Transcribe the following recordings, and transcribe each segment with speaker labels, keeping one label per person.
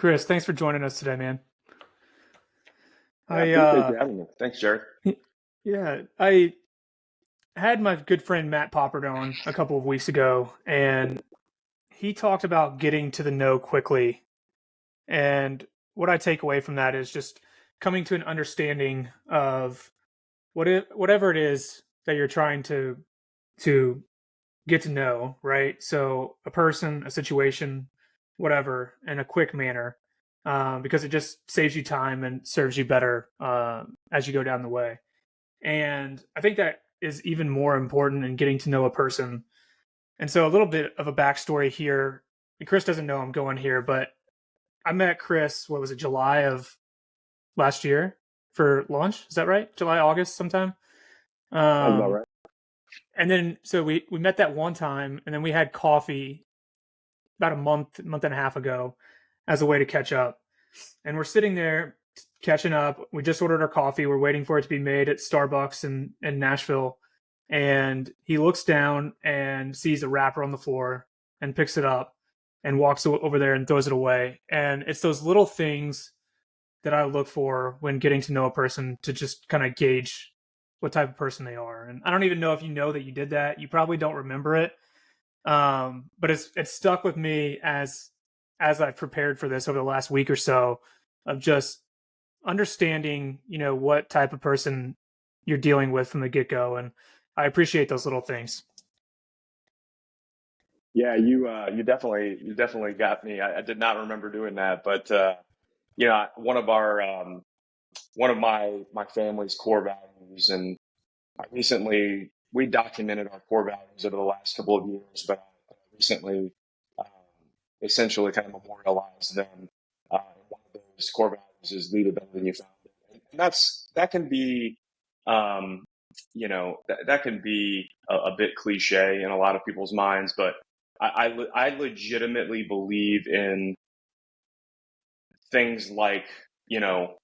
Speaker 1: Chris, thanks for joining us today, man.
Speaker 2: Yeah, I
Speaker 1: I
Speaker 2: appreciate you having me. Thanks, Jared.
Speaker 1: yeah, I had my good friend Matt Poppert on a couple of weeks ago, and he talked about getting to the know quickly. And what I take away from that is just coming to an understanding of whatever it is that you're trying to get to know, right? So a person, a situation, whatever, in a quick manner, because it just saves you time and serves you better as you go down the way. And I think that is even more important in getting to know a person. And so a little bit of a backstory here. And Chris doesn't know I'm going here, but I met Chris, what was it, July of last year for lunch? Is that right? July, August sometime?
Speaker 2: Sounds about
Speaker 1: Um,
Speaker 2: right.
Speaker 1: and then so we met that one time and then we had coffee about a month and a half ago as a way to catch up. And we're sitting there catching up. We just ordered our coffee. We're waiting for it to be made at Starbucks in Nashville. And he looks down and sees a wrapper on the floor and picks it up and walks over there and throws it away. And it's those little things that I look for when getting to know a person to just kind of gauge what type of person they are. And I don't even know if you know that you did that. You probably don't remember it, but it's stuck with me as I've prepared for this over the last week or so of just understanding, what type of person you're dealing with from the get go, and I appreciate those little things.
Speaker 2: Yeah, you definitely got me. I did not remember doing that, but one of my family's core values, and I recently we documented our core values over the last couple of years, but I recently um, essentially kind of memorialized them. One of those core values is lead it better than you found it, and that can be um, that can be a bit cliche in a lot of people's minds, but I legitimately believe in things like, you know,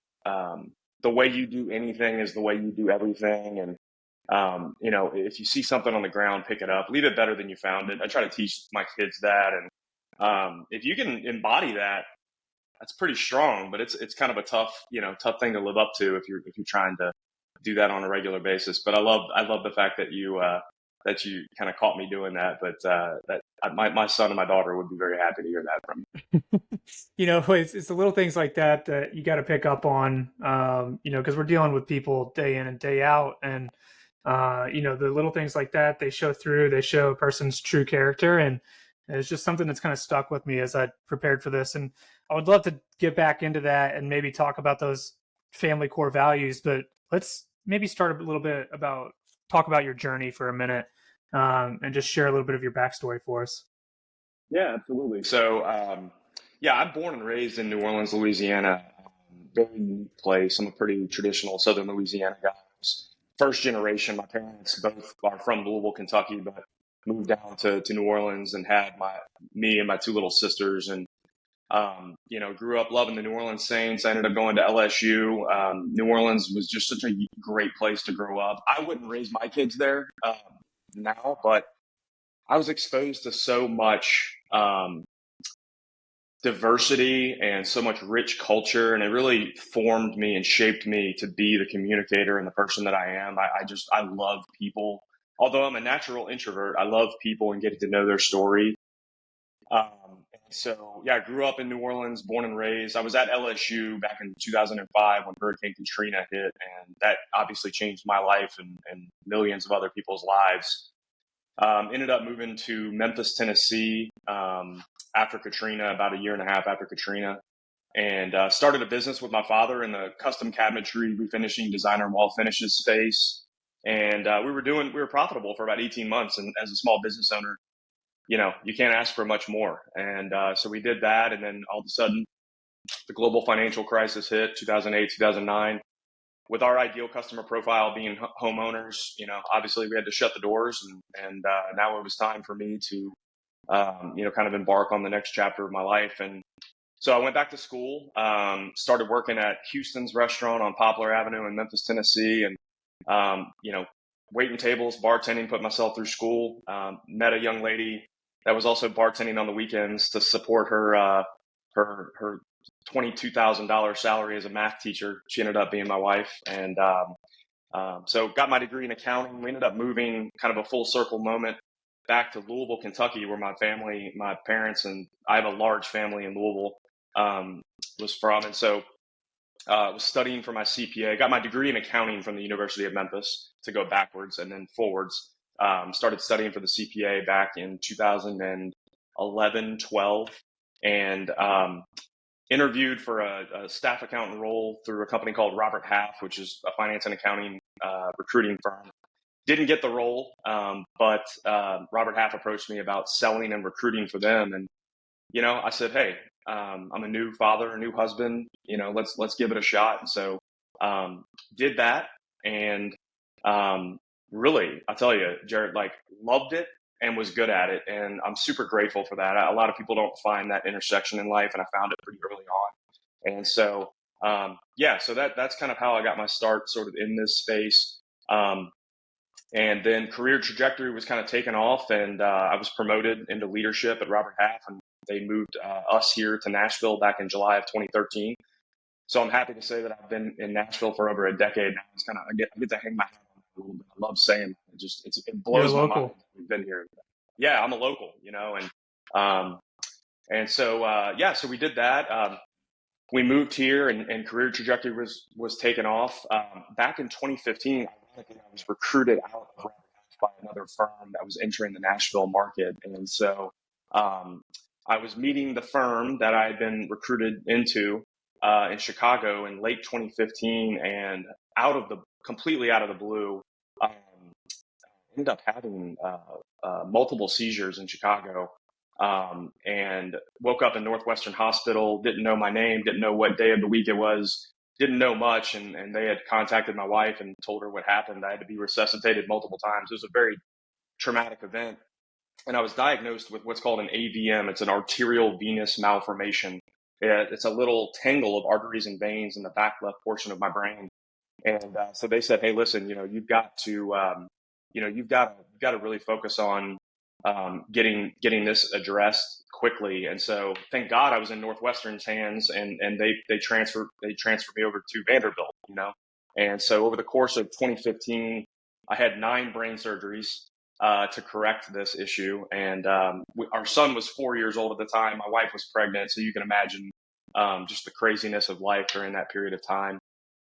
Speaker 2: the way you do anything is the way you do everything. And, if you see something on the ground, pick it up, leave it better than you found it. I try to teach my kids that. And if you can embody that, that's pretty strong, but it's kind of a tough thing to live up to if you're trying to do that on a regular basis. But I love the fact that you kind of caught me doing that. But my son and my daughter would be very happy to hear that from you.
Speaker 1: It's the little things like that that you got to pick up on, because we're dealing with people day in and day out, and the little things like that, they show through, they show a person's true character, and it's just something that's kind of stuck with me as I prepared for this. And I would love to get back into that and maybe talk about those family core values, but let's maybe start a little bit about talk about your journey for a minute, and just share a little bit of your backstory for us.
Speaker 2: Yeah, absolutely. So, yeah, I'm born and raised in New Orleans, Louisiana. Very unique place. I'm a pretty traditional Southern Louisiana guy. First generation. My parents both are from Louisville, Kentucky, but moved down to New Orleans and had me and my two little sisters. And grew up loving the New Orleans Saints. I ended up going to LSU. New Orleans was just such a great place to grow up. I wouldn't raise my kids there now, but I was exposed to so much diversity and so much rich culture, and it really formed me and shaped me to be the communicator and the person that I am. I love people. Although I'm a natural introvert, I love people and getting to know their story. And so, yeah, I grew up in New Orleans, born and raised. I was at LSU back in 2005 when Hurricane Katrina hit, and that obviously changed my life and millions of other people's lives. Ended up moving to Memphis, Tennessee after Katrina, about a year and a half after Katrina, and started a business with my father in the custom cabinetry, refinishing, designer wall finishes space. And we were profitable for about 18 months. And as a small business owner, you can't ask for much more. And so we did that. And then all of a sudden, the global financial crisis hit 2008, 2009. With our ideal customer profile being homeowners, obviously we had to shut the doors, and now it was time for me to, kind of embark on the next chapter of my life. And so I went back to school, started working at Houston's restaurant on Poplar Avenue in Memphis, Tennessee, and waiting tables, bartending, put myself through school. Met a young lady that was also bartending on the weekends to support her $22,000 salary as a math teacher. She ended up being my wife. And so got my degree in accounting. We ended up moving, kind of a full circle moment, back to Louisville, Kentucky, where my family, my parents, and I have a large family in Louisville, was from. And so was studying for my CPA. Got my degree in accounting from the University of Memphis, to go backwards and then forwards. Started studying for the CPA back in 2011, 12, and interviewed for a staff accountant role through a company called Robert Half, which is a finance and accounting recruiting firm. Didn't get the role, but Robert Half approached me about selling and recruiting for them. And, I said, hey, I'm a new father, a new husband, let's give it a shot. And so did that. And really, I tell you, Jared, loved it and was good at it. And I'm super grateful for that. A lot of people don't find that intersection in life, and I found it pretty early on. And so, so that's kind of how I got my start sort of in this space. And then career trajectory was kind of taken off, and I was promoted into leadership at Robert Half, and they moved us here to Nashville back in July of 2013. So I'm happy to say that I've been in Nashville for over a decade now. It's kind of, I get to hang my hat on it a little bit. I love saying it. It blows my mind. We've been here. Yeah, I'm a local, and so so we did that. We moved here, and career trajectory was taken off. Back in 2015, ironically, I was recruited out of Robert Half by another firm that was entering the Nashville market, and so I was meeting the firm that I had been recruited into in Chicago in late 2015, and completely out of the blue, ended up having multiple seizures in Chicago, and woke up in Northwestern Hospital. Didn't know my name, didn't know what day of the week it was, didn't know much, and they had contacted my wife and told her what happened. I had to be resuscitated multiple times. It was a very traumatic event. And I was diagnosed with what's called an AVM. It's an arterial venous malformation. It's a little tangle of arteries and veins in the back left portion of my brain. And so they said, hey, listen, you've got to, you've got to really focus on getting this addressed quickly. And so thank God I was in Northwestern's hands, and they transferred me over to Vanderbilt, And so over the course of 2015, I had 9 brain surgeries to correct this issue. And our son was 4 years old at the time. My wife was pregnant. So you can imagine just the craziness of life during that period of time.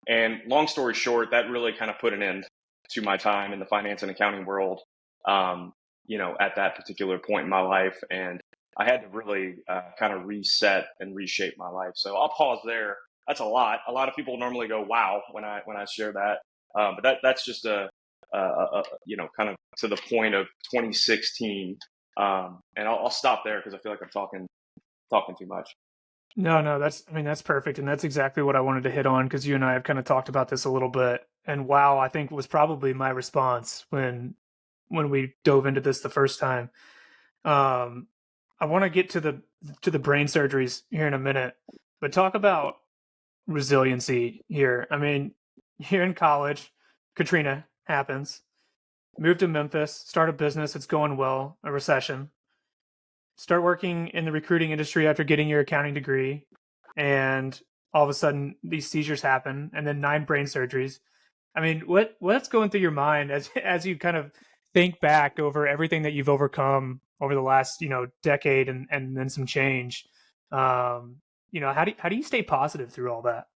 Speaker 2: And long story short, that really kind of put an end to my time in the finance and accounting world, at that particular point in my life. And I had to really kind of reset and reshape my life. So I'll pause there. That's a lot. A lot of people normally go, wow, when I share that. But that's just kind of to the point of 2016. And I'll stop there because I feel like I'm talking too much.
Speaker 1: No, that's perfect. And that's exactly what I wanted to hit on, because you and I have kind of talked about this a little bit. And wow, I think was probably my response when we dove into this the first time. I want to get to the brain surgeries here in a minute, but talk about resiliency here. I mean, you're in college, Katrina happens, move to Memphis, start a business, it's going well, a recession. Start working in the recruiting industry after getting your accounting degree, and all of a sudden these seizures happen, and then 9 brain surgeries. I mean, what's going through your mind as you kind of think back over everything that you've overcome over the last, decade and then some change? How do you stay positive through all that?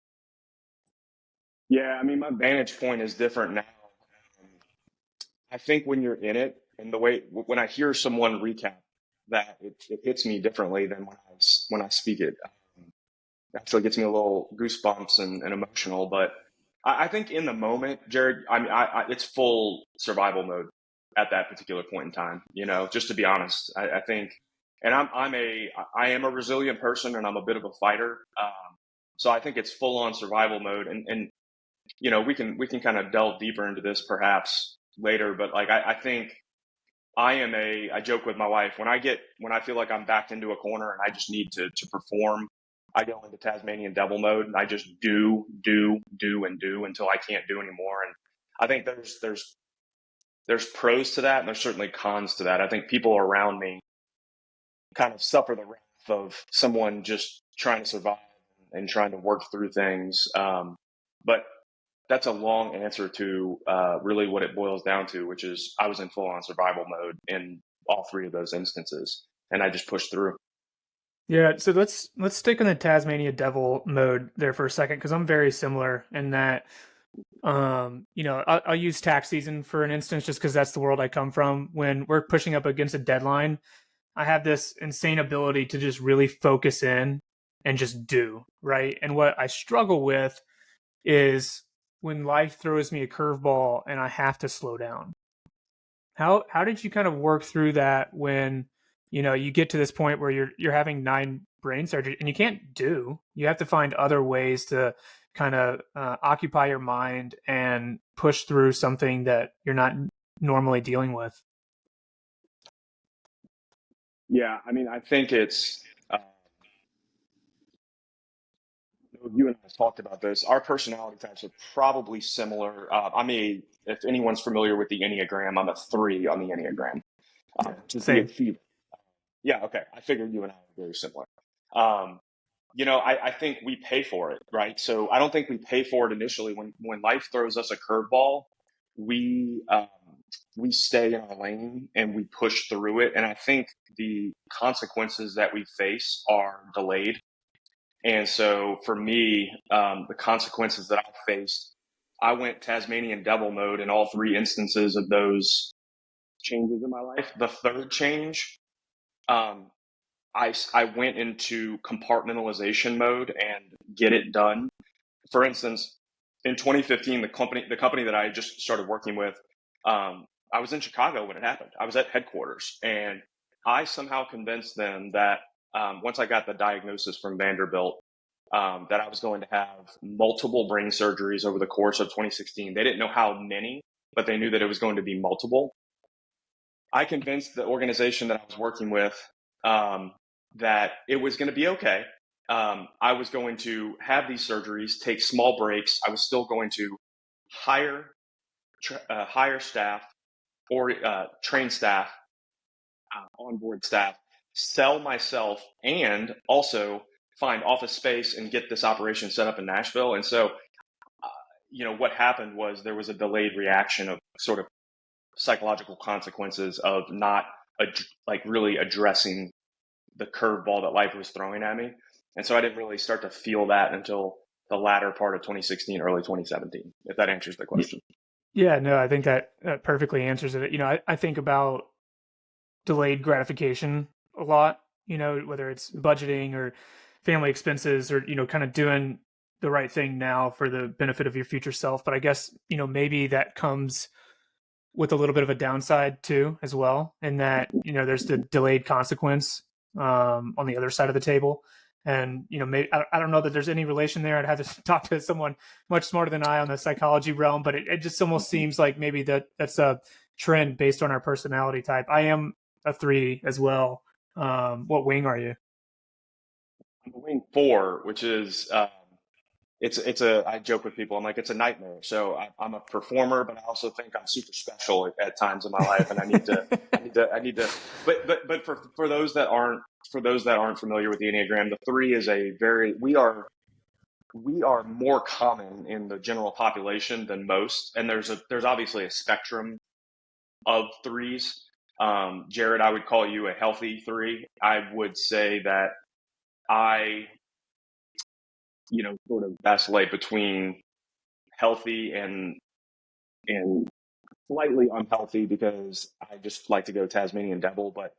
Speaker 2: Yeah, I mean, my vantage point is different now. I think when you're in it, and the way when I hear someone recap that, it hits me differently than when I speak it. It actually gets me a little goosebumps and emotional. But I think in the moment, Jared, I mean, it's full survival mode at that particular point in time. Just to be honest, I think, and I am a resilient person, and I'm a bit of a fighter. So I think it's full on survival mode, and we can kind of delve deeper into this perhaps later. But I think I joke with my wife when I feel like I'm backed into a corner and I just need to perform. I go into Tasmanian devil mode, and I just do and do until I can't do anymore. And I think there's pros to that, and there's certainly cons to that. I think people around me kind of suffer the wrath of someone just trying to survive and trying to work through things. But that's a long answer to really what it boils down to, which is I was in full on survival mode in all three of those instances, and I just pushed through.
Speaker 1: Yeah, so let's stick in the Tasmania Devil mode there for a second because I'm very similar in that I'll use tax season for an instance just because that's the world I come from. When we're pushing up against a deadline, I have this insane ability to just really focus in and just do, right? And what I struggle with is when life throws me a curveball and I have to slow down. How did you kind of work through that when you get to this point where you're having 9 brain surgery and you can't do? You have to find other ways to kind of occupy your mind and push through something that you're not normally dealing with.
Speaker 2: Yeah, I mean, I think it's you and I have talked about this. Our personality types are probably similar. If anyone's familiar with the Enneagram, I'm a 3 on the Enneagram.
Speaker 1: Yeah,
Speaker 2: Which is the
Speaker 1: same.
Speaker 2: achiever. Yeah, okay. I figured you and I are very similar. I think we pay for it, right? So I don't think we pay for it initially. When life throws us a curveball, we we stay in our lane and we push through it. And I think the consequences that we face are delayed. And so for me, the consequences that I faced, I went Tasmanian devil mode in all three instances of those changes in my life. The third change, um, I went into compartmentalization mode and get it done. For instance, in 2015, the company that I just started working with, I was in Chicago when it happened. I was at headquarters, and I somehow convinced them that once I got the diagnosis from Vanderbilt, that I was going to have multiple brain surgeries over the course of 2016. They didn't know how many, but they knew that it was going to be multiple. I convinced the organization that I was working with that it was going to be okay. I was going to have these surgeries, take small breaks. I was still going to hire hire staff or train staff, onboard staff, sell myself, and also find office space and get this operation set up in Nashville. And so, what happened was there was a delayed reaction of sort of psychological consequences of not really addressing the curveball that life was throwing at me. And so I didn't really start to feel that until the latter part of 2016, early 2017, if that answers the question.
Speaker 1: Yeah, no, I think that perfectly answers it. I think about delayed gratification a lot, whether it's budgeting or family expenses or, kind of doing the right thing now for the benefit of your future self. But I guess, maybe that comes with a little bit of a downside too, as well, in that, there's the delayed consequence on the other side of the table. And, maybe, I don't know that there's any relation there. I'd have to talk to someone much smarter than I on the psychology realm, but it just almost seems like maybe that's a trend based on our personality type. I am a 3 as well. What wing are you?
Speaker 2: I'm a wing 4, which is it's I joke with people. I'm like, it's a nightmare. So I'm a performer, but I also think I'm super special at times in my life, and I need to. But for those that aren't familiar with the Enneagram, the 3 is we are more common in the general population than most, and there's obviously a spectrum of 3s. Jared, I would call you a healthy 3. I would say that I, sort of vacillate between healthy and slightly unhealthy because I just like to go Tasmanian devil. But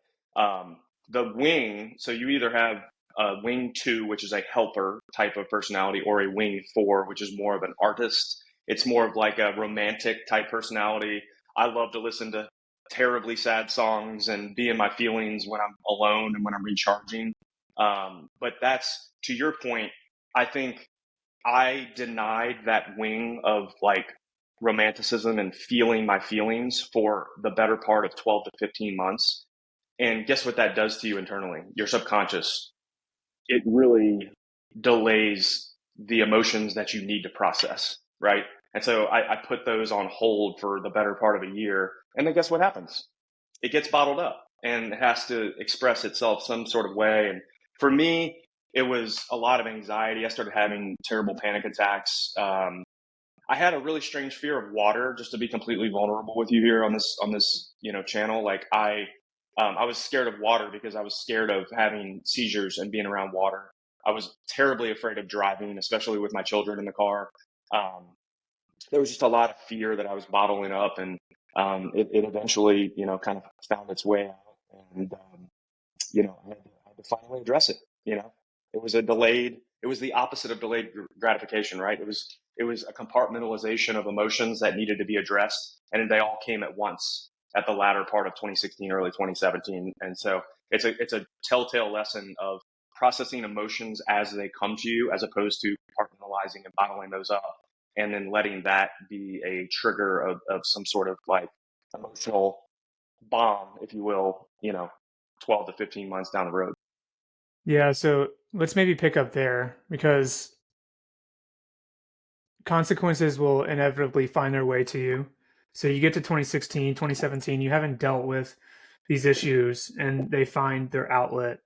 Speaker 2: the wing, so you either have a wing 2, which is a helper type of personality, or a wing 4, which is more of an artist. It's more of like a romantic type personality. I love to listen to terribly sad songs and be in my feelings when I'm alone and when I'm recharging. But that's to your point. I think I denied that wing of like romanticism and feeling my feelings for the better part of 12 to 15 months. And guess what that does to you internally? Your subconscious. It really delays the emotions that you need to process, right? And so I put those on hold for the better part of a year. And then guess what happens? It gets bottled up and it has to express itself some sort of way. And for me, it was a lot of anxiety. I started having terrible panic attacks. I had a really strange fear of water, just to be completely vulnerable with you here on this channel. Like I was scared of water because I was scared of having seizures and being around water. I was terribly afraid of driving, especially with my children in the car. Um, there was just a lot of fear that I was bottling up, and it eventually, kind of found its way out, and I had to finally address it. It was it was the opposite of delayed gratification, right? It was a compartmentalization of emotions that needed to be addressed, and they all came at once at the latter part of 2016, early 2017. And so it's a telltale lesson of processing emotions as they come to you, as opposed to compartmentalizing and bottling those up, and then letting that be a trigger of some sort of like emotional bomb, if you will, 12 to 15 months down the road.
Speaker 1: Yeah, so let's maybe pick up there because consequences will inevitably find their way to you. So you get to 2016, 2017, you haven't dealt with these issues and they find their outlet.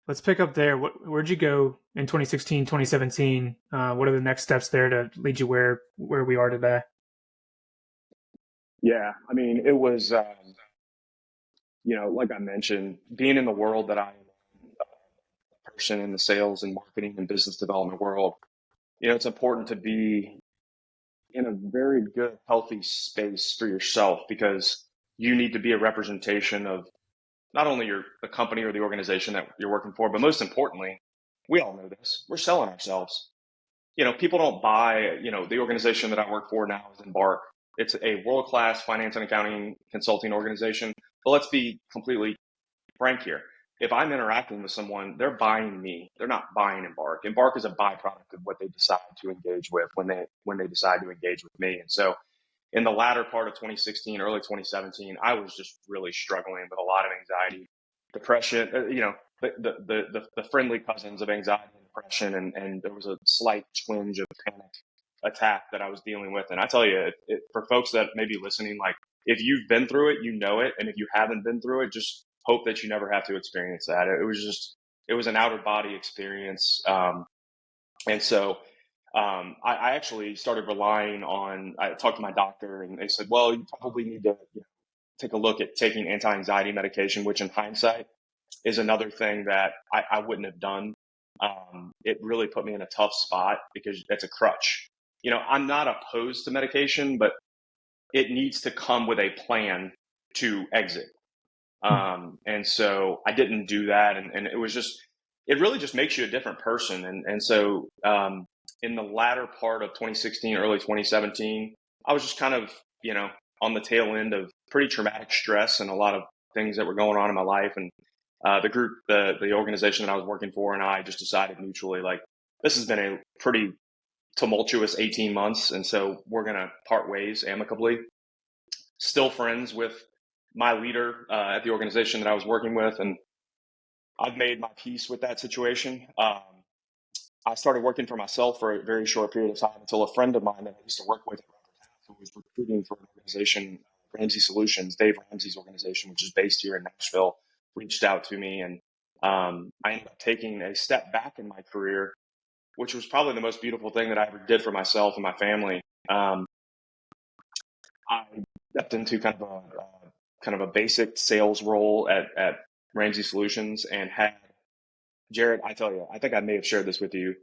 Speaker 1: Let's pick up there. Where'd you go in 2016, 2017? What are the next steps there to lead you where we are today?
Speaker 2: Yeah, I mean, it was, like I mentioned, being in the world that I am, a person in the sales and marketing and business development world, it's important to be in a very good, healthy space for yourself, because you need to be a representation of not only the company or the organization that you're working for, but most importantly, we all know this, we're selling ourselves. People don't buy, the organization that I work for now is Embark. It's a world-class finance and accounting consulting organization. But let's be completely frank here. If I'm interacting with someone, they're buying me. They're not buying Embark. Embark is a byproduct of what they decide to engage with when they decide to engage with me. And so in the latter part of 2016, early 2017, I was just really struggling with a lot of anxiety, depression, the friendly cousins of anxiety and depression. And there was a slight twinge of panic attack that I was dealing with. And I tell you, for folks that may be listening, like if you've been through it, you know it. And if you haven't been through it, just hope that you never have to experience that. It was an outer body experience. And so I actually started relying on, I talked to my doctor and they said, well, you probably need to take a look at taking anti-anxiety medication, which in hindsight is another thing that I wouldn't have done. It really put me in a tough spot because it's a crutch. I'm not opposed to medication, but it needs to come with a plan to exit. And so I didn't do that. And it really just makes you a different person. And so, in the latter part of 2016, early 2017, I was just kind of, on the tail end of pretty traumatic stress and a lot of things that were going on in my life. And, the organization that I was working for and I just decided mutually, like, this has been a pretty tumultuous 18 months. And so we're going to part ways amicably. Still friends with my leader at the organization that I was working with, and I've made my peace with that situation. I started working for myself for a very short period of time until a friend of mine that I used to work with, who was recruiting for an organization, Ramsey Solutions, Dave Ramsey's organization, which is based here in Nashville, reached out to me, and I ended up taking a step back in my career, which was probably the most beautiful thing that I ever did for myself and my family. I stepped into kind of a basic sales role at Ramsey Solutions and had Jared. I tell you, I think I may have shared this with you.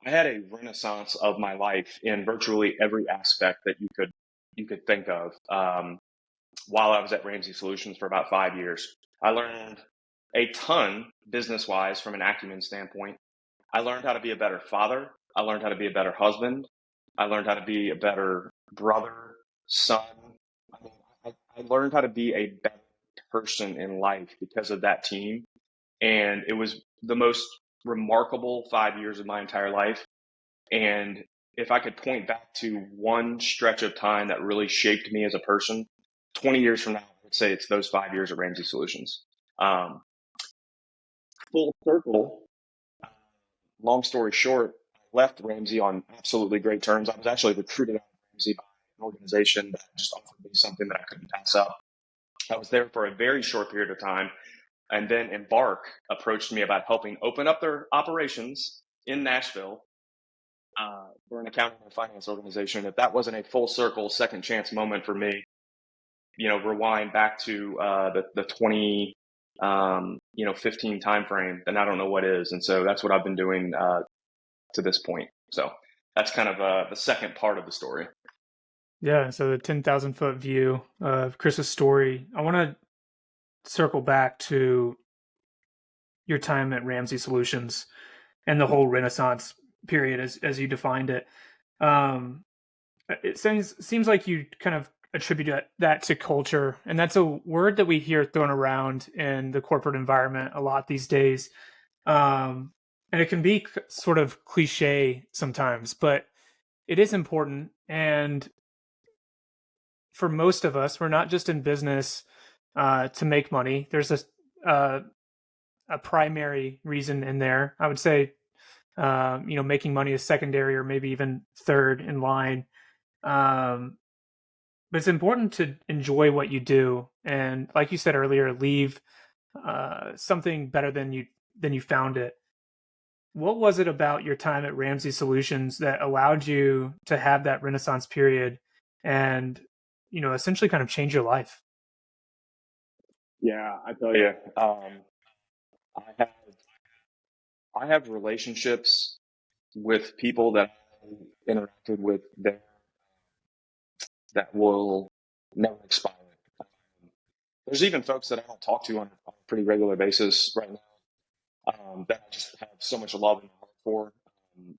Speaker 2: I had a renaissance of my life in virtually every aspect that you could think of. While I was at Ramsey Solutions for about 5 years, I learned a ton business wise from an acumen standpoint. I learned how to be a better father. I learned how to be a better husband. I learned how to be a better brother, son. I mean, I learned how to be a better person in life because of that team. And it was the most remarkable 5 years of my entire life. And if I could point back to one stretch of time that really shaped me as a person, 20 years from now, I would say it's those 5 years at Ramsey Solutions. Um, Full circle, long story short, I left Ramsey on absolutely great terms. I was actually recruited out of Ramsey by an organization that just offered me something that I couldn't pass up. I was there for a very short period of time. And then Embark approached me about helping open up their operations in Nashville for an accounting and finance organization. If that wasn't a full circle second chance moment for me, rewind back to the 15 timeframe, then I don't know what is. And so that's what I've been doing to this point. So that's kind of the second part of the story.
Speaker 1: Yeah, so the 10,000-foot view of Chris's story. I want to circle back to your time at Ramsey Solutions and the whole Renaissance period as you defined it. Um, it seems like you kind of attribute that to culture, and that's a word that we hear thrown around in the corporate environment a lot these days. And it can be sort of cliche sometimes, but it is important. And for most of us, we're not just in business to make money. There's a primary reason in there. I would say, making money is secondary or maybe even third in line. But it's important to enjoy what you do, and like you said earlier, leave something better than you found it. What was it about your time at Ramsey Solutions that allowed you to have that Renaissance period and essentially kind of change your life?
Speaker 2: Yeah, I tell you, I have I have relationships with people that I interacted with there that will never expire. There's even folks that I don't talk to on a pretty regular basis right now that I just have so much love and heart for.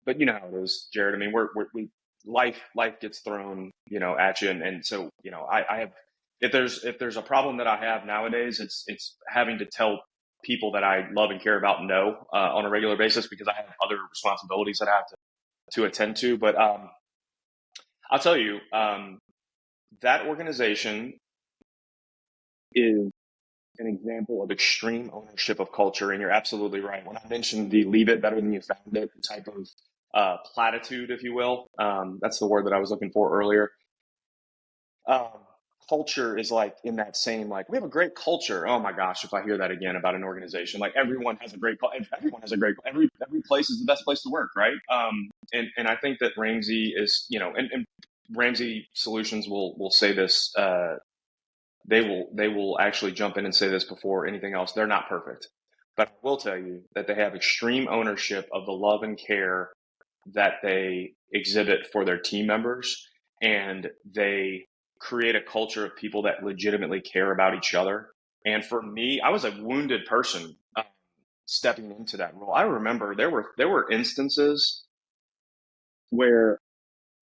Speaker 2: But you know how it is, Jared. I mean, we life gets thrown at you, and so I have if there's a problem that I have nowadays, it's having to tell people that I love and care about no on a regular basis because I have other responsibilities that I have to attend to. But I'll tell you, that organization is an example of extreme ownership of culture. And you're absolutely right. When I mentioned the leave it better than you found it type of platitude, if you will, that's the word that I was looking for earlier. Um, Culture is like in that same, like, we have a great culture. Oh my gosh, if I hear that again about an organization, like everyone has a great, everyone has a great, every place is the best place to work, right? And I think that Ramsey is, and Ramsey Solutions will say this, they will actually jump in and say this before anything else. They're not perfect, but I will tell you that they have extreme ownership of the love and care that they exhibit for their team members, and they create a culture of people that legitimately care about each other. And for me, I was a wounded person stepping into that role. I remember there were instances where,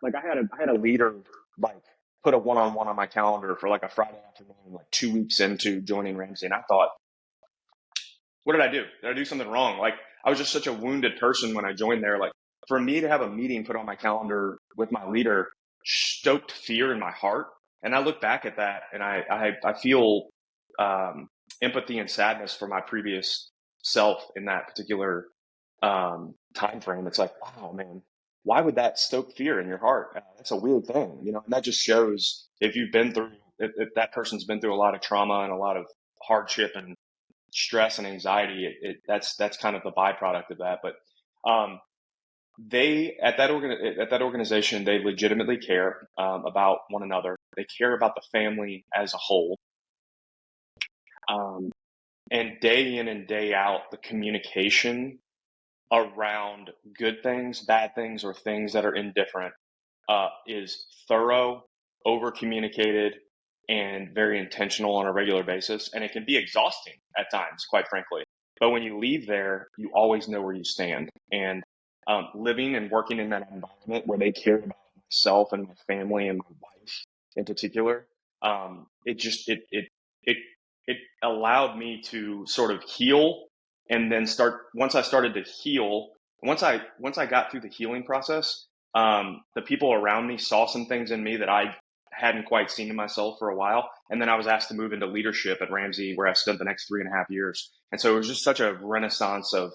Speaker 2: like, I had a leader like put a one-on-one on my calendar for like a Friday afternoon, like 2 weeks into joining Ramsey, and I thought, what did I do? Did I do something wrong? Like, I was just such a wounded person when I joined there. Like, for me to have a meeting put on my calendar with my leader stoked fear in my heart. And I look back at that and I feel empathy and sadness for my previous self in that particular time frame. It's like, wow, man, why would that stoke fear in your heart? That's a weird thing, and that just shows if you've been through, if that person's been through a lot of trauma and a lot of hardship and stress and anxiety, that's kind of the byproduct of that. But they at that organization, they legitimately care about one another. They care about the family as a whole, and day in and day out, the communication around good things, bad things, or things that are indifferent is thorough, over communicated, and very intentional on a regular basis. And it can be exhausting at times, quite frankly. But when you leave there, you always know where you stand. And living and working in that environment where they care about myself and my family and my wife in particular, it allowed me to sort of heal, and then once I started to heal, once I got through the healing process, the people around me saw some things in me that I hadn't quite seen in myself for a while. And then I was asked to move into leadership at Ramsey, where I spent the next 3.5 years. And so it was just such a renaissance of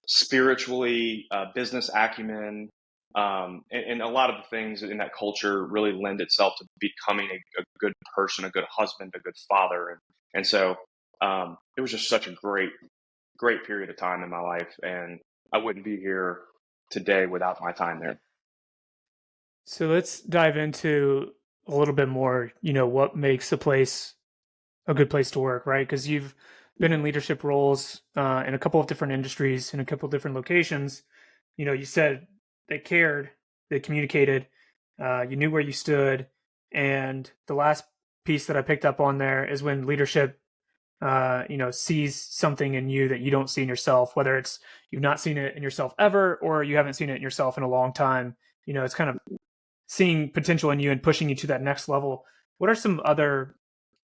Speaker 2: spiritually, business acumen, and a lot of the things in that culture really lend itself to becoming a good person, a good husband, a good father. And so it was just such a great period of time in my life, and I wouldn't be here today without my time there.
Speaker 1: So let's dive into a little bit more, what makes a good place to work, right? Because you've been in leadership roles in a couple of different industries, in a couple of different locations. You said they cared, they communicated, you knew where you stood. And the last piece that I picked up on there is when leadership, sees something in you that you don't see in yourself, whether it's you've not seen it in yourself ever, or you haven't seen it in yourself in a long time. It's kind of seeing potential in you and pushing you to that next level. What are some other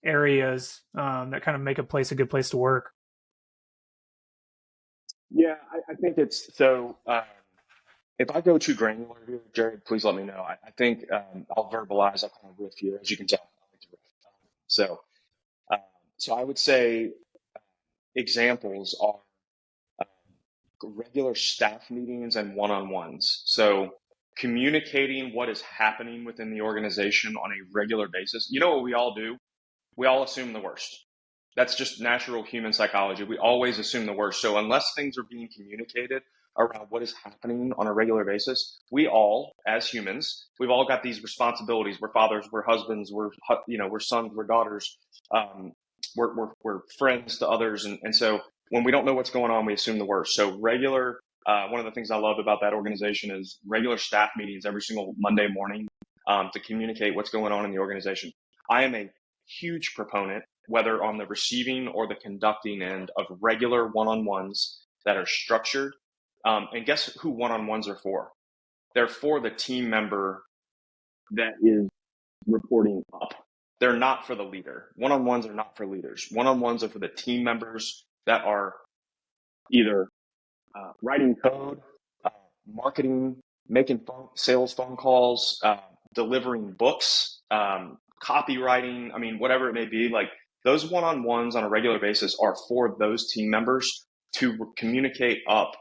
Speaker 1: areas that kind of make a place a good place to work?
Speaker 2: Yeah, I think it's so. If I go too granular here, Jared, please let me know. I think I'll verbalize. I'll kind of riff here, as you can tell. I like to riff. So, um, so I would say examples are regular staff meetings and one-on-ones. So, communicating what is happening within the organization on a regular basis. You know what we all do? We all assume the worst. That's just natural human psychology. We always assume the worst. So unless things are being communicated around what is happening on a regular basis, we all, as humans, we've all got these responsibilities. We're fathers, we're husbands, we're sons, we're daughters, um, we're friends to others, and so when we don't know what's going on, we assume the worst. So regular. One of the things I loved about that organization is regular staff meetings every single Monday morning to communicate what's going on in the organization. I am a huge proponent, whether on the receiving or the conducting end, of regular one-on-ones that are structured. And guess who one-on-ones are for? They're for the team member that is reporting up. They're not for the leader. One-on-ones are not for leaders. One-on-ones are for the team members that are either writing code, marketing, making sales phone calls, delivering books, copywriting. I mean, whatever it may be. Like those one-on-ones on a regular basis are for those team members to communicate up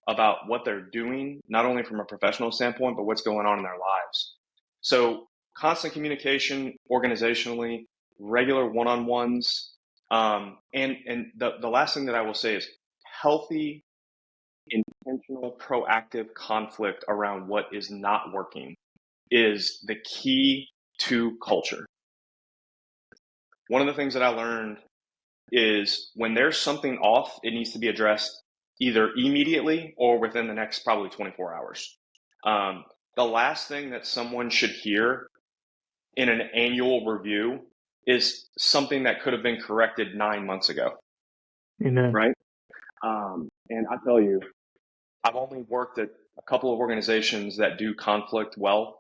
Speaker 2: about what they're doing, not only from a professional standpoint, but what's going on in their lives. So constant communication organizationally, regular one-on-ones, and the last thing that I will say is healthy, intentional, proactive conflict around what is not working is the key to culture. One of the things that I learned is when there's something off, it needs to be addressed either immediately or within the next probably 24 hours. The last thing that someone should hear in an annual review is something that could have been corrected 9 months ago.
Speaker 1: Amen.
Speaker 2: Right? And I tell you, I've only worked at a couple of organizations that do conflict well.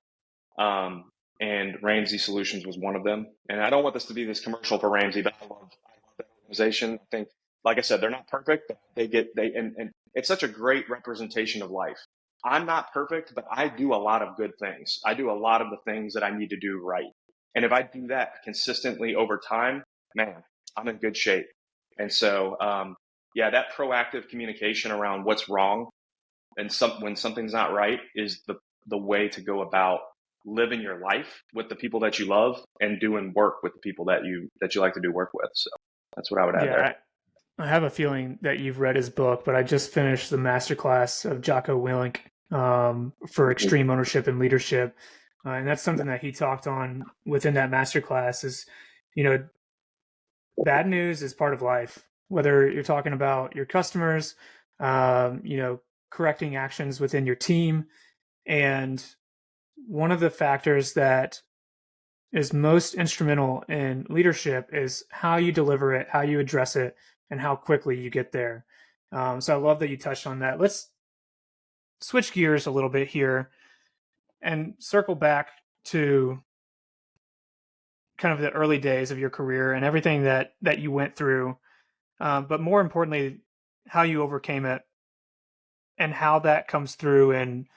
Speaker 2: And Ramsey Solutions was one of them. And I don't want this to be this commercial for Ramsey, but I love that organization. I think, like I said, they're not perfect, but and it's such a great representation of life. I'm not perfect, but I do a lot of good things. I do a lot of the things that I need to do right. And if I do that consistently over time, man, I'm in good shape. And so, yeah, that proactive communication around what's wrong and when something's not right is the way to go about living your life with the people that you love and doing work with the people that you like to do work with. So that's what I would add there.
Speaker 1: Yeah, I have a feeling that you've read his book, but I just finished the masterclass of Jocko Willink for extreme ownership and leadership. And that's something that he talked on within that masterclass is, you know, bad news is part of life, whether you're talking about your customers, correcting actions within your team. And one of the factors that is most instrumental in leadership is how you deliver it, how you address it, and how quickly you get there. So I love that you touched on that. Let's switch gears a little bit here and circle back to kind of the early days of your career and everything that you went through, but more importantly, how you overcame it and how that comes through in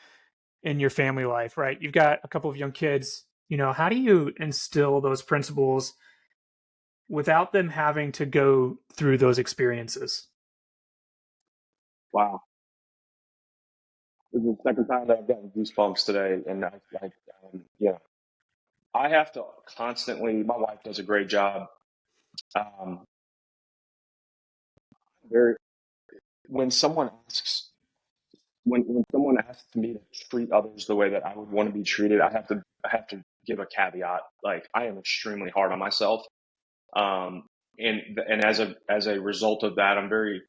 Speaker 1: your family life. Right? You've got a couple of young kids. How do you instill those principles without them having to go through those experiences?
Speaker 2: Wow. This is the second time that I've gotten goosebumps today. And yeah, I have to constantly, my wife does a great job. Um, very when someone asks when someone asks me to treat others the way that I would want to be treated, I have to give a caveat. Like I am extremely hard on myself, um, and as a result of that, I'm very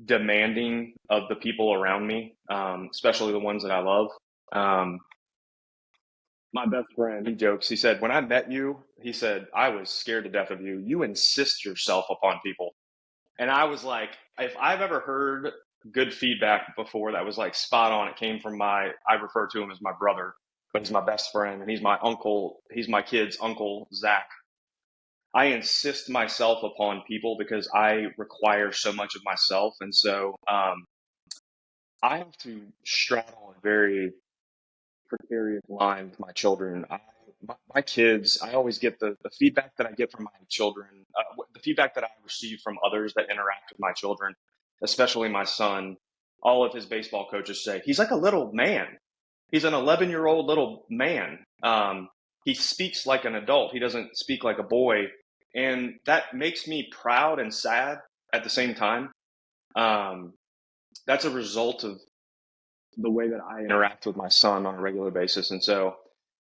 Speaker 2: demanding of the people around me, especially the ones that I love. Um, my best friend, he jokes. He said, "When I met you, he said I was scared to death of you. You insist yourself upon people." And I was like, if I've ever heard good feedback before that was like spot on, it came from I refer to him as my brother, but he's my best friend and he's my uncle. He's my kid's uncle, Zach. I insist myself upon people because I require so much of myself. And so I have to straddle a very precarious line with my children. My kids, I always get the feedback that I get from my children, the feedback that I receive from others that interact with my children, especially my son. All of his baseball coaches say he's like a little man. He's an 11-year-old little man. He speaks like an adult. He doesn't speak like a boy, and that makes me proud and sad at the same time. Um, that's a result of the way that I interact with my son on a regular basis. And so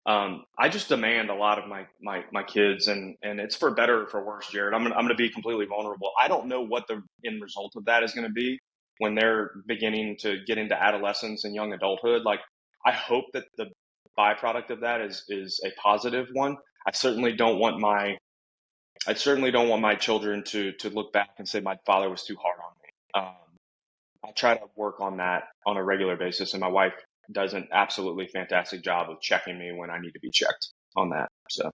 Speaker 2: I just demand a lot of my kids, and it's for better or for worse, Jared. I'm gonna be completely vulnerable. I don't know what the end result of that is going to be when they're beginning to get into adolescence and young adulthood. Like I hope that the byproduct of that is a positive one. I certainly don't want my children to look back and say my father was too hard on me. I try to work on that on a regular basis, and my wife does an absolutely fantastic job of checking me when I need to be checked on that. So,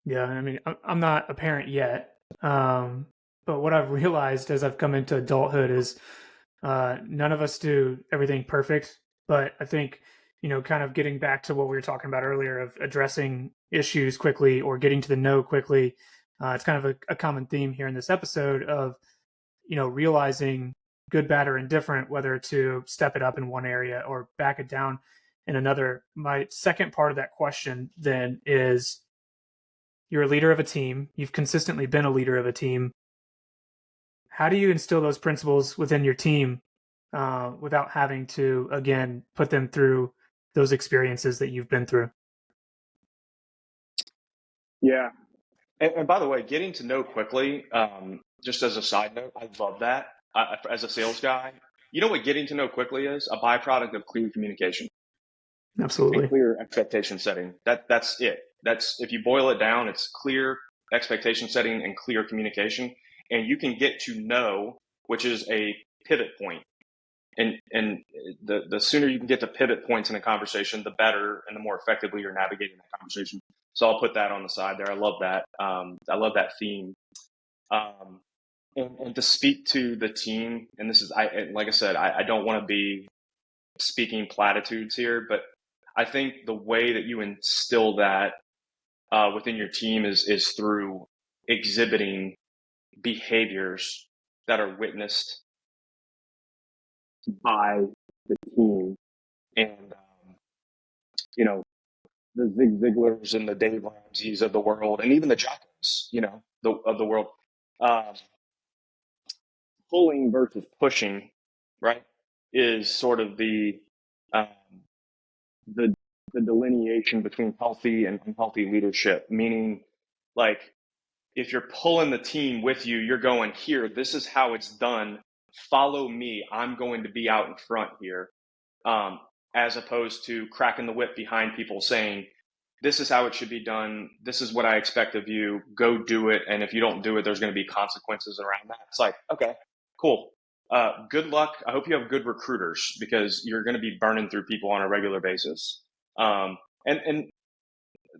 Speaker 1: Yeah, I mean, I'm not a parent yet, but what I've realized as I've come into adulthood is none of us do everything perfect. But I think, kind of getting back to what we were talking about earlier of addressing issues quickly or getting to the know quickly, it's kind of a common theme here in this episode of, realizing good, bad, or indifferent, whether to step it up in one area or back it down in another. My second part of that question then is, you're a leader of a team. You've consistently been a leader of a team. How do you instill those principles within your team without having to, again, put them through those experiences that you've been through?
Speaker 2: yeah. And by the way, getting to know quickly, just as a side note, I love that. As a sales guy, you know what getting to know quickly is? A byproduct of clear communication and
Speaker 1: Absolutely.
Speaker 2: clear expectation setting. That's it. That's if you boil it down, it's clear expectation setting and clear communication, and you can get to know, which is a pivot point. And the sooner you can get to pivot points in a conversation, the better and the more effectively you're navigating that conversation. So I'll put that on the side there. I love that. I love that theme. Um, and to speak to the team, and this is, like I said, I don't want to be speaking platitudes here, but I think the way that you instill that within your team is through exhibiting behaviors that are witnessed by the team, and you know the Zig Ziglars and the Dave Ramseys of the world, and even the Jocos, of the world, um, pulling versus pushing, right, is sort of um, the the delineation between healthy and unhealthy leadership. Meaning, like, if you're pulling the team with you, you're going here. This is how it's done. Follow me. I'm going to be out in front here, um, as opposed to cracking the whip behind people saying, "This is how it should be done. This is what I expect of you. Go do it. And if you don't do it, there's going to be consequences around that." It's like, okay, cool. Good luck. I hope you have good recruiters because you're going to be burning through people on a regular basis. And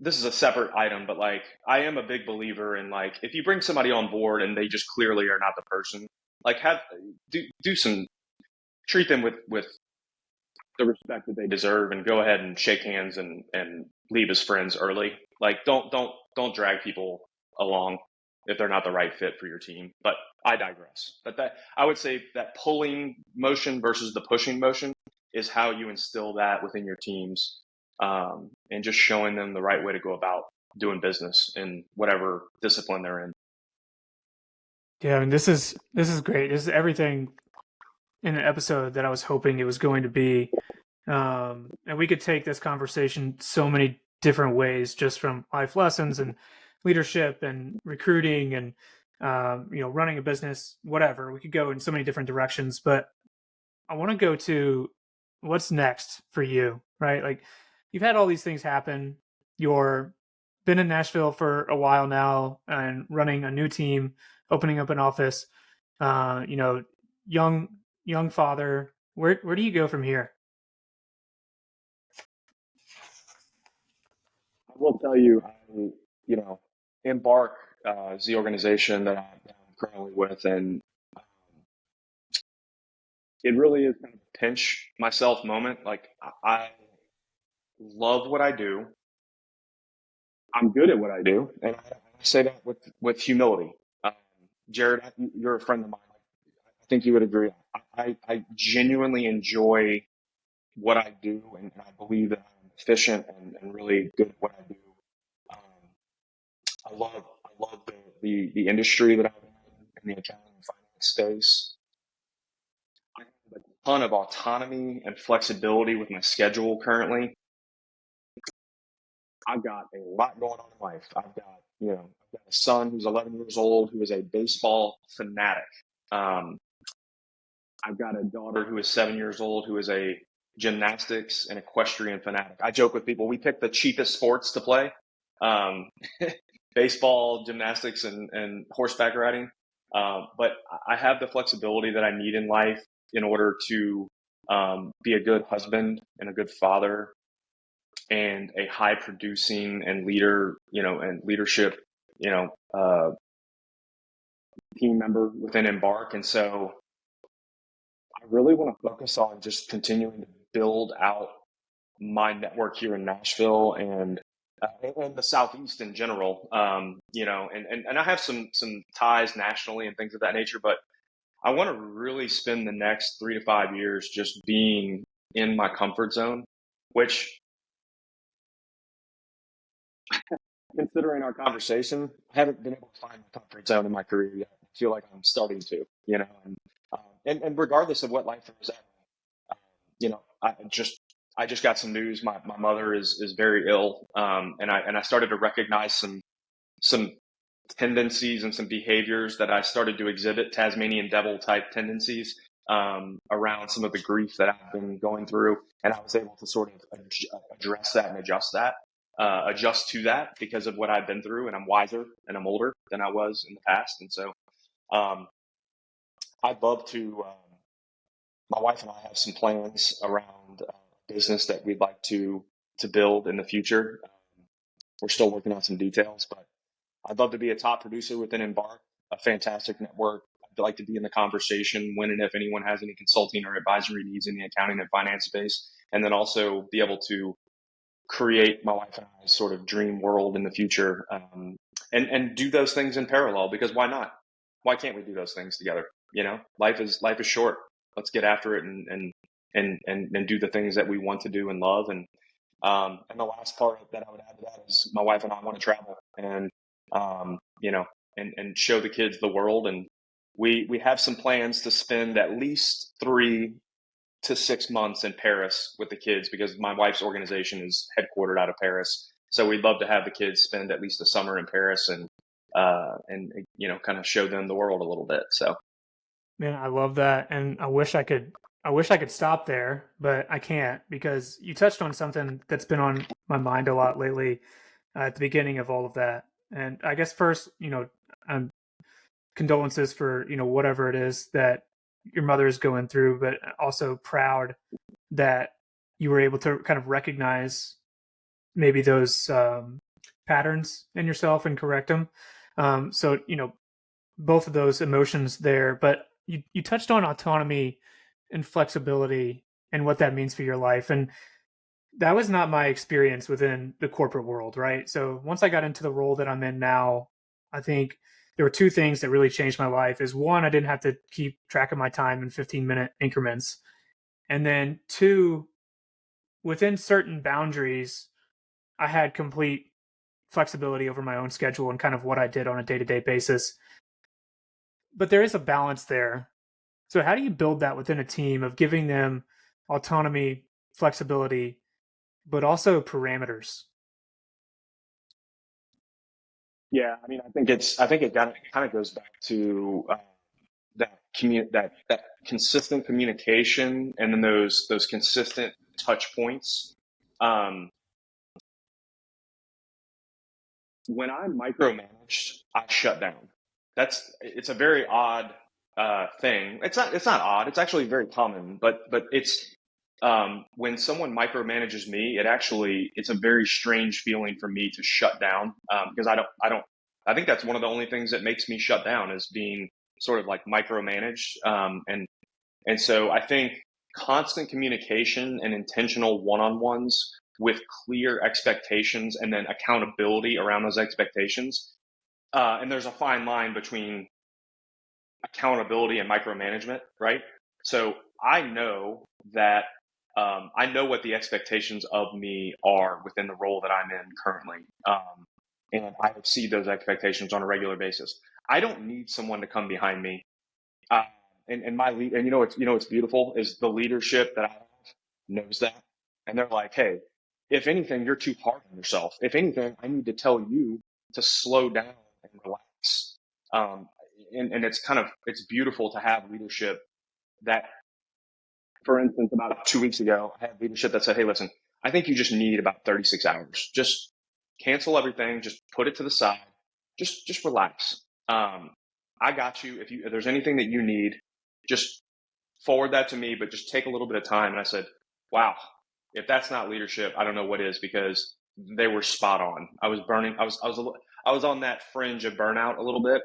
Speaker 2: this is a separate item, but like I am a big believer in like if you bring somebody on board and they just clearly are not the person, like have do some treat them with the respect that they deserve and go ahead and shake hands and leave as friends early. Like don't drag people along if they're not the right fit for your team. But I digress. But that I would say that pulling motion versus the pushing motion is how you instill that within your teams, and just showing them the right way to go about doing business in whatever discipline they're in.
Speaker 1: Yeah, I mean, this is great. This is everything in an episode that I was hoping it was going to be. And we could take this conversation so many different ways, just from life lessons and leadership and recruiting and running a business, whatever. We could go in so many different directions, but I want to go to what's next for you, right? Like you've had all these things happen. You're been in Nashville for a while now and running a new team, opening up an office. Uh, you know, young young father. Where do you go from here?
Speaker 2: I will tell you, you know, Embark is the organization that I'm currently with, and it really is kind of a pinch myself moment. Like I love what I do. I'm good at what I do, and I say that with humility. Um, Jared, you're a friend of mine. I think you would agree. I genuinely enjoy what I do, and I believe that I'm efficient and really good at what I do. Um, I love the industry that I'm in the accounting and finance space. I have a ton of autonomy and flexibility with my schedule currently. I've got a lot going on in life. I've got a son who's 11 years old who is a baseball fanatic. Um, I've got a daughter who is 7 years old who is a gymnastics and equestrian fanatic. I joke with people, we pick the cheapest sports to play. Um, Baseball, gymnastics, and horseback riding. But I have the flexibility that I need in life in order to be a good husband and a good father and a high producing and leader, and leadership, you know, uh, team member within Embark. And so I really want to focus on just continuing to build out my network here in Nashville and the Southeast in general. And I have some ties nationally and things of that nature, but I want to really spend the next 3 to 5 years just being in my comfort zone, which, considering our conversation, I haven't been able to find my comfort zone in my career yet. I feel like I'm starting to, and regardless of what life throws at me, you know, I just got some news. My mother is very ill, and I started to recognize some tendencies and some behaviors that I started to exhibit, Tasmanian devil type tendencies, around some of the grief that I've been going through, and I was able to sort of address that and adjust to that because of what I've been through, and I'm wiser and I'm older than I was in the past, and so um, I'd love to. My wife and I have some plans around business that we'd like to build in the future. We're still working on some details, but I'd love to be a top producer within Embark, a fantastic network. I'd like to be in the conversation when and if anyone has any consulting or advisory needs in the accounting and finance space, and then also be able to create my wife and I's sort of dream world in the future, and do those things in parallel. Because why not? Why can't we do those things together? Life is short. Let's get after it and do the things that we want to do and love. And the last part that I would add to that is my wife and I want to travel and um, you know and show the kids the world. And we have some plans to spend at least 3 to 6 months in Paris with the kids because my wife's organization is headquartered out of Paris. So we'd love to have the kids spend at least a summer in Paris and kind of show them the world a little bit. So
Speaker 1: Man, I love that, and I wish I could stop there, but I can't because you touched on something that's been on my mind a lot lately at the beginning of all of that. And I guess first, condolences for whatever it is that your mother is going through, but also proud that you were able to kind of recognize maybe those patterns in yourself and correct them. So both of those emotions there, but you touched on autonomy and flexibility and what that means for your life. And that was not my experience within the corporate world, right? So once I got into the role that I'm in now, I think there were two things that really changed my life. Is one, I didn't have to keep track of my time in 15-minute increments. And then two, within certain boundaries, I had complete flexibility over my own schedule and kind of what I did on a day-to-day basis. but there is a balance there. So how do you build that within a team of giving them autonomy, flexibility, but also parameters?
Speaker 2: Yeah, I mean, I think it kind of goes back to that consistent communication, and then those consistent touch points. Um, when I micromanaged, I shut down. It's a very odd thing. It's not odd. It's actually very common. But it's when someone micromanages me, it's a very strange feeling for me to shut down, because I don't. I think that's one of the only things that makes me shut down, is being sort of like micromanaged. And so I think constant communication and intentional one-on-ones with clear expectations and then accountability around those expectations. And there's a fine line between accountability and micromanagement, right? So I know that I know what the expectations of me are within the role that I'm in currently. And I exceed those expectations on a regular basis. I don't need someone to come behind me. Uh, and my lead, and what's beautiful is the leadership that I have knows that, and they're like, hey, if anything, you're too hard on yourself. If anything, I need to tell you to slow down and relax. Um, and it's beautiful to have leadership that, for instance, about 2 weeks ago, I had leadership that said, hey, listen, I think you just need about 36 hours. Just cancel everything. Just put it to the side. Just relax. I got you. If there's anything that you need, just forward that to me, but just take a little bit of time. And I said, wow, if that's not leadership, I don't know what is, because they were spot on. I was burning. I was on that fringe of burnout a little bit.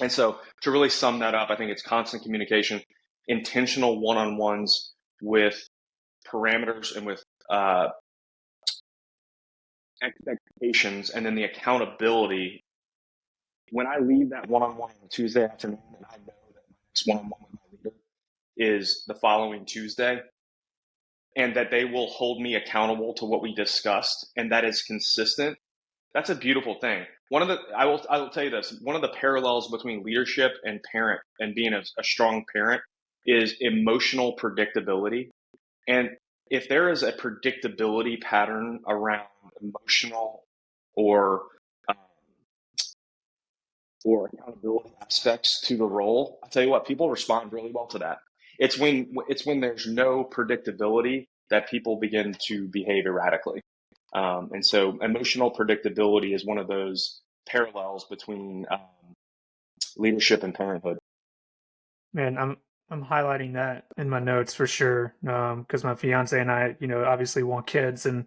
Speaker 2: And so to really sum that up, I think it's constant communication, intentional one-on-ones with parameters and with expectations, and then the accountability. When I leave that one-on-one on a Tuesday afternoon, and I know that my next one-on-one with my leader is the following Tuesday, and that they will hold me accountable to what we discussed, and that is consistent, that's a beautiful thing. I will tell you this, one of the parallels between leadership and parent and being a strong parent is emotional predictability. And if there is a predictability pattern around emotional or um, or accountability aspects to the role, I tell you what, people respond really well to that. It's when there's no predictability that people begin to behave erratically. And so emotional predictability is one of those parallels between leadership and parenthood.
Speaker 1: Man, I'm highlighting that in my notes for sure, because my fiance and I, obviously want kids, and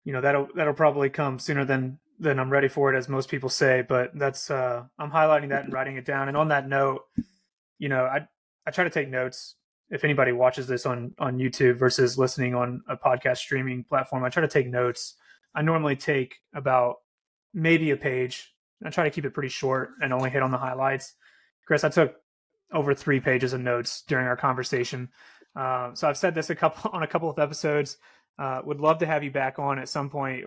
Speaker 1: that'll probably come sooner than I'm ready for it, as most people say. But that's I'm highlighting that and writing it down. And on that note, I try to take notes. If anybody watches this on YouTube versus listening on a podcast streaming platform, I try to take notes. I normally take about maybe a page. I try to keep it pretty short and only hit on the highlights. Chris, I took over 3 pages of notes during our conversation. So I've said this a couple of episodes. Would love to have you back on at some point.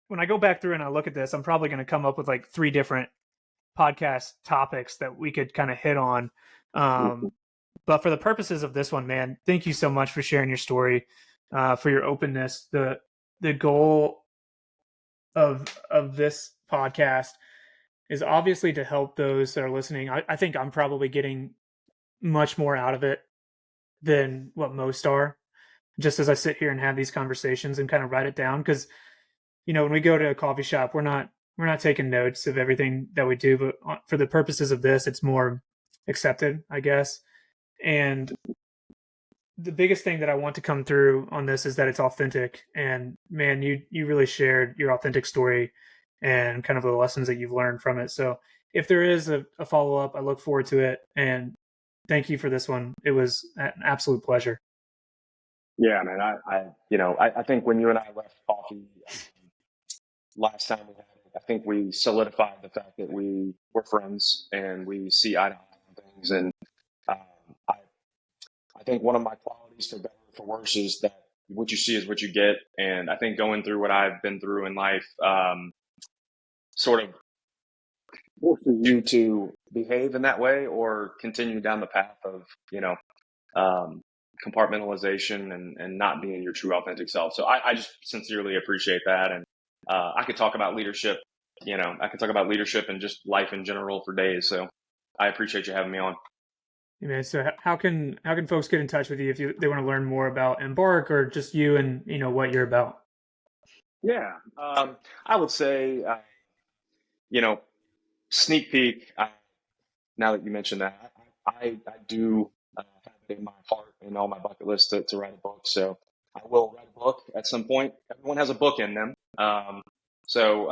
Speaker 1: When I go back through and I look at this, I'm probably going to come up with like 3 different podcast topics that we could kind of hit on. But for the purposes of this one, man, thank you so much for sharing your story, for your openness. The goal of this podcast is obviously to help those that are listening. I think I'm probably getting much more out of it than what most are, just as I sit here and have these conversations and kind of write it down. Because when we go to a coffee shop, we're not taking notes of everything that we do, but for the purposes of this, it's more accepted, I guess. And the biggest thing that I want to come through on this is that it's authentic. And man, you really shared your authentic story and kind of the lessons that you've learned from it. So if there is a follow up, I look forward to it. And thank you for this one. It was an absolute pleasure.
Speaker 2: Yeah, man. I think when you and I left coffee last time we had it, I think we solidified the fact that we were friends and we see eye to eye on things. And um, I, I think one of my qualities, for better or for worse, is that what you see is what you get. And I think going through what I've been through in life, sort of forces you to behave in that way or continue down the path of, um, compartmentalization and not being your true authentic self. So I just sincerely appreciate that. And I could talk about leadership, I could talk about leadership and just life in general for days. So I appreciate you having me on.
Speaker 1: Hey, man, so how can folks get in touch with you if they want to learn more about Embark or just you and what you're about?
Speaker 2: Yeah. I would say, you know, sneak peek. Now that you mentioned that, I do have it in my heart and on my bucket list to write a book. So I will write a book at some point. Everyone has a book in them. So,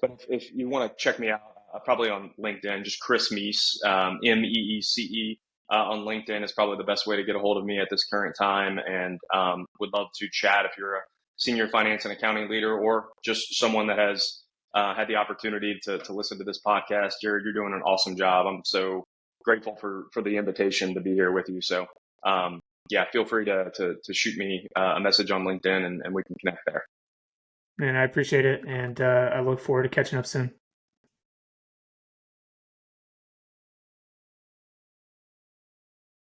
Speaker 2: but if you want to check me out, probably on LinkedIn, just Chris Meece, Meece. On LinkedIn is probably the best way to get a hold of me at this current time. And would love to chat if you're a senior finance and accounting leader or just someone that has had the opportunity to listen to this podcast. Jared, you're doing an awesome job. I'm so grateful for the invitation to be here with you. So, yeah, feel free to shoot me a message on LinkedIn and we can connect there.
Speaker 1: Man, I appreciate it, and I look forward to catching up soon.